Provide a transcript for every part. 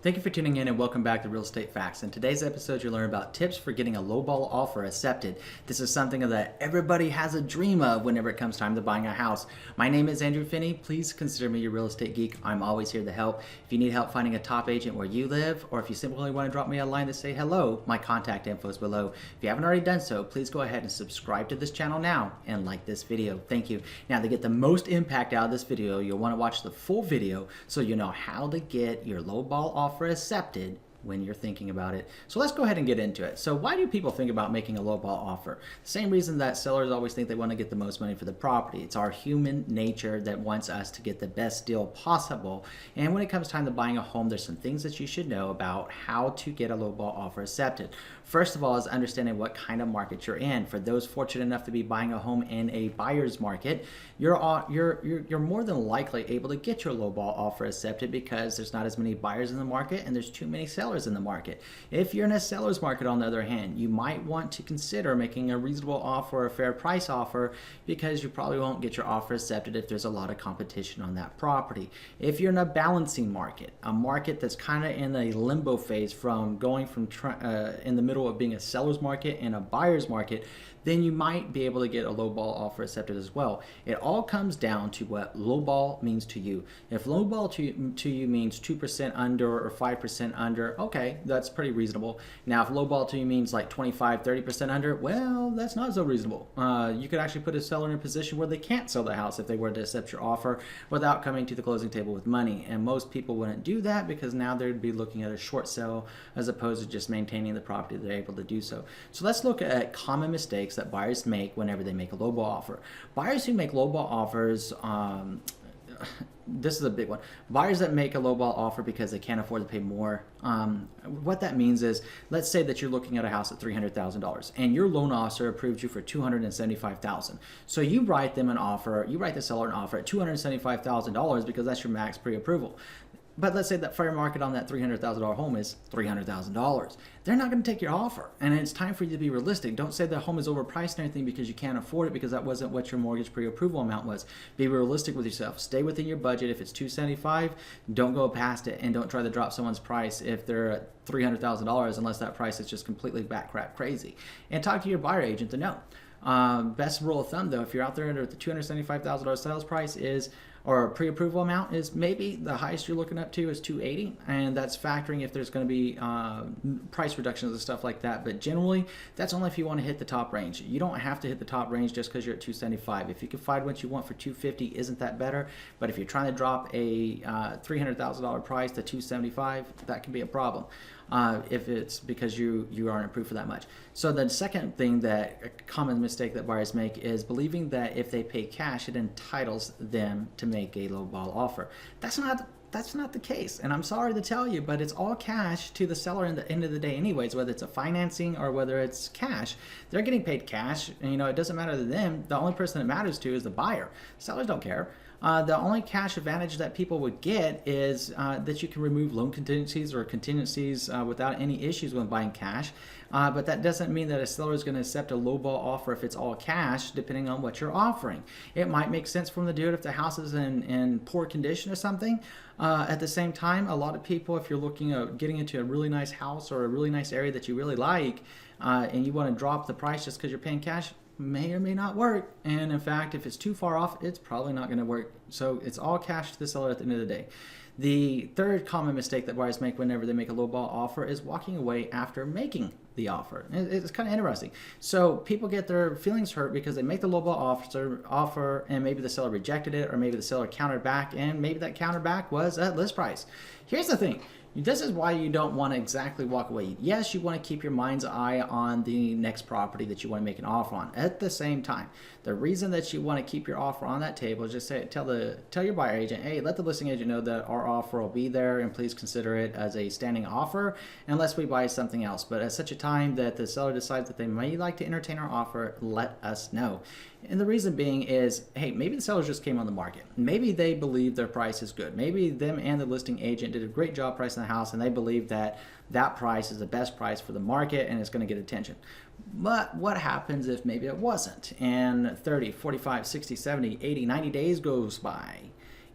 Thank you for tuning in and welcome back to Real Estate Facts. In today's episode, you'll learn about tips for getting a lowball offer accepted. This is something that everybody has a dream of whenever it comes time to buying a house. My name is Andrew Finney. Please consider me your real estate geek. I'm always here to help. If you need help finding a top agent where you live, or if you simply want to drop me a line to say hello, my contact info is below. If you haven't already done so, please go ahead and subscribe to this channel now and like this video. Thank you. Now, to get the most impact out of this video, you'll want to watch the full video so you know how to get your lowball offer accepted when you're thinking about it. So let's go ahead and get into it. So why do people think about making a lowball offer? Same reason that sellers always think they want to get the most money for the property. It's our human nature that wants us to get the best deal possible. And when it comes time to buying a home, there's some things that you should know about how to get a lowball offer accepted. First of all is understanding what kind of market you're in. For those fortunate enough to be buying a home in a buyer's market, you're more than likely able to get your lowball offer accepted because there's not as many buyers in the market and there's too many sellers in the market. If you're in a seller's market, on the other hand, you might want to consider making a reasonable offer or a fair price offer because you probably won't get your offer accepted if there's a lot of competition on that property. If you're in a balancing market, a market that's kind of in a limbo phase from going from in the middle of being a seller's market and a buyer's market, then you might be able to get a lowball offer accepted as well. It all comes down to what lowball means to you. If lowball to you means 2% under or 5% under, okay, that's pretty reasonable. Now, if lowball to you means like 25, 30% under, well, that's not so reasonable. You could actually put a seller in a position where they can't sell the house if they were to accept your offer without coming to the closing table with money. And most people wouldn't do that because now they'd be looking at a short sale as opposed to just maintaining the property they're able to do so. So let's look at common mistakes that buyers make whenever they make a lowball offer. Buyers who make lowball offers, this is a big one. Buyers that make a lowball offer because they can't afford to pay more. What that means is, let's say that you're looking at a house at $300,000 and your loan officer approved you for $275,000. So you write them an offer, you write the seller an offer at $275,000 because that's your max pre-approval. But let's say that fair market on that $300,000 home is $300,000. They're not going to take your offer. And it's time for you to be realistic. Don't say the home is overpriced and everything because you can't afford it because that wasn't what your mortgage pre-approval amount was. Be realistic with yourself. Stay within your budget. If it's $275,000, don't go past it and don't try to drop someone's price if they're at $300,000 unless that price is just completely back crap crazy. And talk to your buyer agent to know. Best rule of thumb though, if you're out there under the $275,000 sales price is, or pre-approval amount is, maybe the highest you're looking up to is $280,000, and that's factoring if there's going to be price reductions and stuff like that. But generally, that's only if you want to hit the top range. You don't have to hit the top range just because you're at $275,000. If you can find what you want for $250,000, isn't that better? But if you're trying to drop a $300,000 price to $275,000, that can be a problem. If it's because you aren't approved for that much. So the second thing, that a common mistake that buyers make is believing that if they pay cash, it entitles them to make a lowball offer. That's not the case, and I'm sorry to tell you, but it's all cash to the seller in the end of the day anyways, whether it's a financing or whether it's cash. They're getting paid cash, and it doesn't matter to them. The only person it matters to is the buyer. Sellers don't care. The only cash advantage that people would get is that you can remove loan contingencies or contingencies without any issues when buying cash. But that doesn't mean that a seller is going to accept a lowball offer if it's all cash, depending on what you're offering. It might make sense for them to do it if the house is in poor condition or something. At the same time, a lot of people, if you're looking at getting into a really nice house or a really nice area that you really like, and you want to drop the price just because you're paying cash, may or may not work. And in fact, if it's too far off, it's probably not going to work. So it's all cash to the seller at the end of the day. The third common mistake that buyers make whenever they make a lowball offer is walking away after making the offer. It's kind of interesting. So people get their feelings hurt because they make the lowball offer and maybe the seller rejected it, or maybe the seller countered back, and maybe that counter back was at list price. Here's the thing. This is why you don't want to exactly walk away. Yes, you want to keep your mind's eye on the next property that you want to make an offer on. At the same time, the reason that you want to keep your offer on that table is just tell your buyer agent, hey, let the listing agent know that our offer will be there and please consider it as a standing offer unless we buy something else. But at such a time that the seller decides that they may like to entertain our offer, let us know. And the reason being is, hey, maybe the sellers just came on the market. Maybe they believe their price is good. Maybe them and the listing agent did a great job pricing the house and they believe that that price is the best price for the market and it's going to get attention. But what happens if maybe it wasn't? And 30, 45, 60, 70, 80, 90 days goes by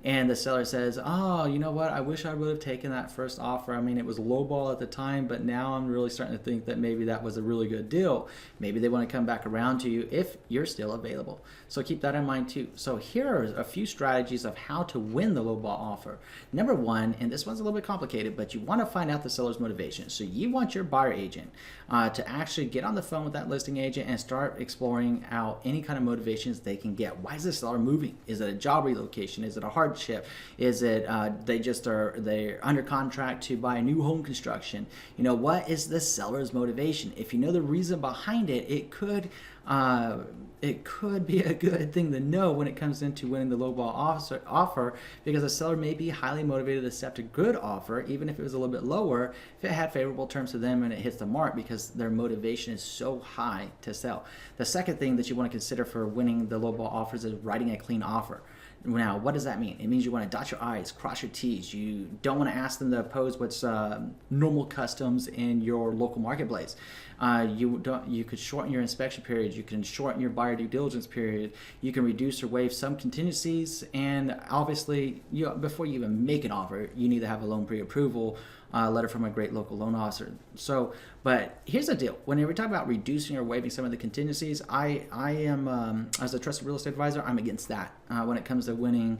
and the seller says, oh, you know what, I wish I would have taken that first offer. I mean, it was lowball at the time, but now I'm really starting to think that maybe that was a really good deal. Maybe they want to come back around to you if you're still available. So keep that in mind too. So here are a few strategies of how to win the lowball offer. Number one, and this one's a little bit complicated, but you want to find out the seller's motivation. So you want your buyer agent to actually get on the phone with that listing agent and start exploring out any kind of motivations they can get. Why is the seller moving? Is it a job relocation? Is it a hardship? Is it they're under contract to buy a new home construction? You know, what is the seller's motivation? If you know the reason behind it, it could be a good thing to know when it comes into winning the lowball offer, because a seller may be highly motivated to accept a good offer, even if it was a little bit lower, if it had favorable terms to them and it hits the mark, because their motivation is so high to sell. The second thing that you want to consider for winning the lowball offers is writing a clean offer. Now, what does that mean? It means you want to dot your I's, cross your T's. You don't want to ask them to oppose what's normal customs in your local marketplace. You could shorten your inspection period. You can shorten your buyer due diligence period. You can reduce or waive some contingencies. And obviously, before you even make an offer, you need to have a loan pre-approval letter from a great local loan officer. So, but here's the deal. Whenever we talk about reducing or waiving some of the contingencies, I am, as a trusted real estate advisor, I'm against that when it comes to winning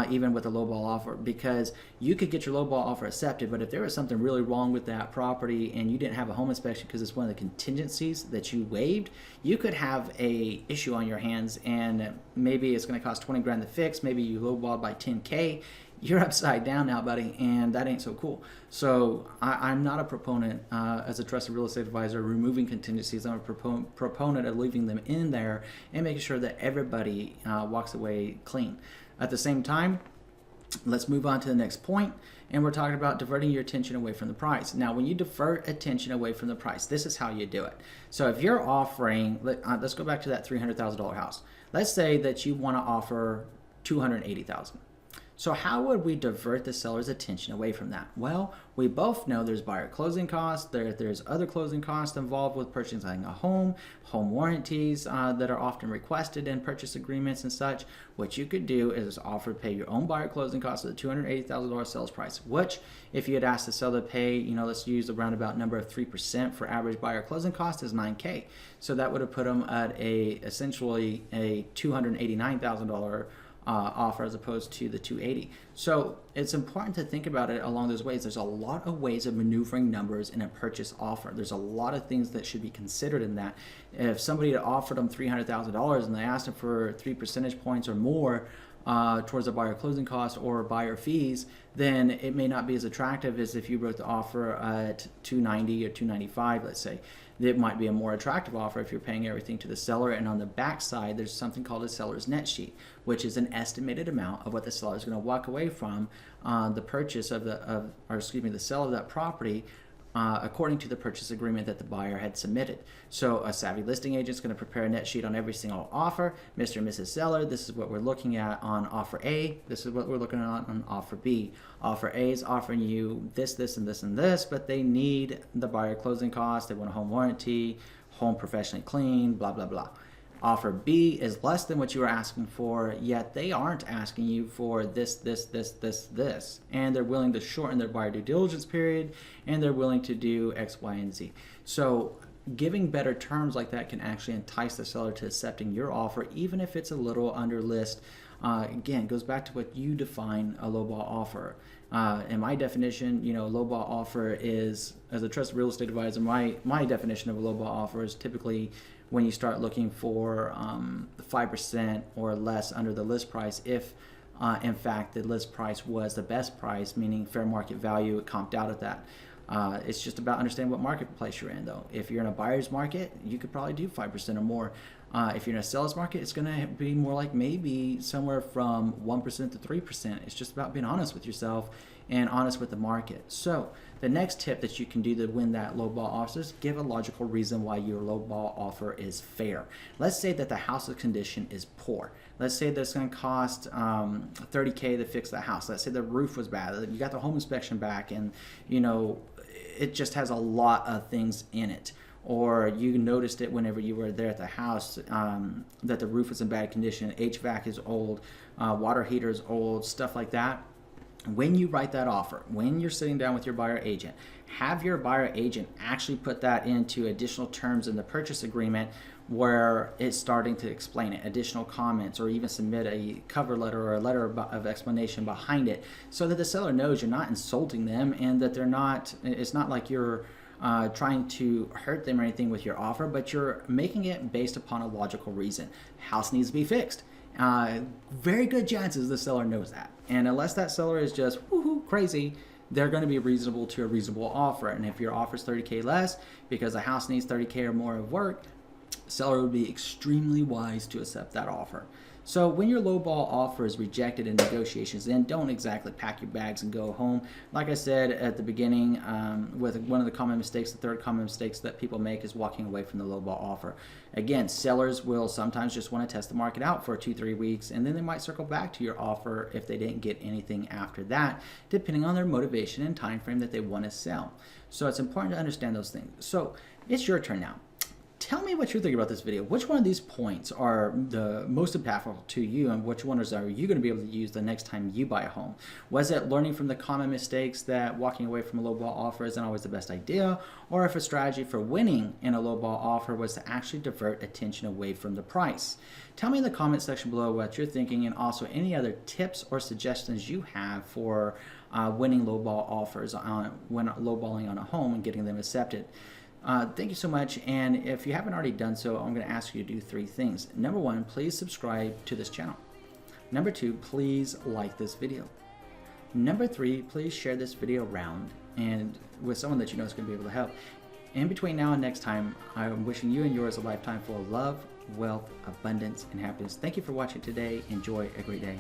even with a lowball offer, because you could get your lowball offer accepted, but if there was something really wrong with that property and you didn't have a home inspection because it's one of the contingencies that you waived, you could have a issue on your hands, and maybe it's going to cost 20 grand to fix. Maybe you lowballed by 10K. You're upside down now, buddy, and that ain't so cool. So I'm not a proponent, as a trusted real estate advisor, removing contingencies. I'm a proponent of leaving them in there and making sure that everybody walks away clean. At the same time, let's move on to the next point, and we're talking about diverting your attention away from the price. Now, when you divert attention away from the price, this is how you do it. So if you're offering, let's go back to that $300,000 house. Let's say that you want to offer $280,000. So how would we divert the seller's attention away from that? Well, we both know there's buyer closing costs, there's other closing costs involved with purchasing a home warranties that are often requested in purchase agreements and such. What you could do is offer to pay your own buyer closing costs at the $280,000 sales price, which if you had asked the seller to pay, let's use a roundabout number of 3% for average buyer closing cost is $9K. So that would have put them at essentially a $289,000 offer as opposed to the 280. So it's important to think about it along those ways. There's a lot of ways of maneuvering numbers in a purchase offer. There's a lot of things that should be considered in that. If somebody had offered them $300,000 and they asked them for 3 percentage points or more towards a buyer closing cost or buyer fees, then it may not be as attractive as if you wrote the offer at $290 or $295, let's say. It might be a more attractive offer if you're paying everything to the seller, and on the back side there's something called a seller's net sheet, which is an estimated amount of what the seller is going to walk away from the purchase of the sale of that property according to the purchase agreement that the buyer had submitted. So a savvy listing agent is going to prepare a net sheet on every single offer. Mr. and Mrs. Seller, this is what we're looking at on offer A. This is what we're looking at on offer B. Offer A is offering you this, this, and this, and this, but they need the buyer closing costs. They want a home warranty, home professionally cleaned, blah, blah, blah. Offer B is less than what you were asking for, yet they aren't asking you for this, this, this, this, this. And they're willing to shorten their buyer due diligence period, and they're willing to do X, Y, and Z. So giving better terms like that can actually entice the seller to accepting your offer, even if it's a little under list. Again, goes back to what you define a lowball offer. In my definition, lowball offer is, as a trusted real estate advisor, my definition of a lowball offer is typically when you start looking for 5% or less under the list price, if in fact the list price was the best price, meaning fair market value, it comped out at that. It's just about understanding what marketplace you're in, though. If you're in a buyer's market, you could probably do 5% or more. If you're in a seller's market, it's going to be more like maybe somewhere from 1% to 3%. It's just about being honest with yourself and honest with the market. So the next tip that you can do to win that lowball offer is give a logical reason why your lowball offer is fair. Let's say that the house's condition is poor. Let's say that it's going to cost $30K to fix the house. Let's say the roof was bad. You got the home inspection back, and it just has a lot of things in it. or you noticed it whenever you were there at the house, that the roof is in bad condition, HVAC is old, water heater is old, stuff like that. When you write that offer, when you're sitting down with your buyer agent, have your buyer agent actually put that into additional terms in the purchase agreement where it's starting to explain it, additional comments, or even submit a cover letter or a letter of explanation behind it, so that the seller knows you're not insulting them and that it's not like you're trying to hurt them or anything with your offer, but you're making it based upon a logical reason. House needs to be fixed. Very good chances the seller knows that. And unless that seller is just woohoo crazy, they're going to be reasonable to a reasonable offer. And if your offer is $30K less because the house needs $30K or more of work, seller would be extremely wise to accept that offer. So when your lowball offer is rejected in negotiations, then don't exactly pack your bags and go home. Like I said at the beginning, with one of the common mistakes, the third common mistakes that people make is walking away from the lowball offer. Again, sellers will sometimes just want to test the market out for 2-3 weeks, and then they might circle back to your offer if they didn't get anything after that, depending on their motivation and time frame that they want to sell. So it's important to understand those things. So it's your turn now. Tell me what you're thinking about this video. Which one of these points are the most impactful to you, and which ones are you going to be able to use the next time you buy a home? Was it learning from the common mistakes that walking away from a lowball offer isn't always the best idea, or if a strategy for winning in a lowball offer was to actually divert attention away from the price? Tell me in the comment section below what you're thinking, and also any other tips or suggestions you have for winning lowball offers when lowballing on a home and getting them accepted. Thank you so much, and if you haven't already done so, I'm going to ask you to do 3 things. Number 1, please subscribe to this channel. Number 2, please like this video. Number 3, please share this video around and with someone that you know is going to be able to help. In between now and next time, I'm wishing you and yours a lifetime full of love, wealth, abundance, and happiness. Thank you for watching today. Enjoy a great day.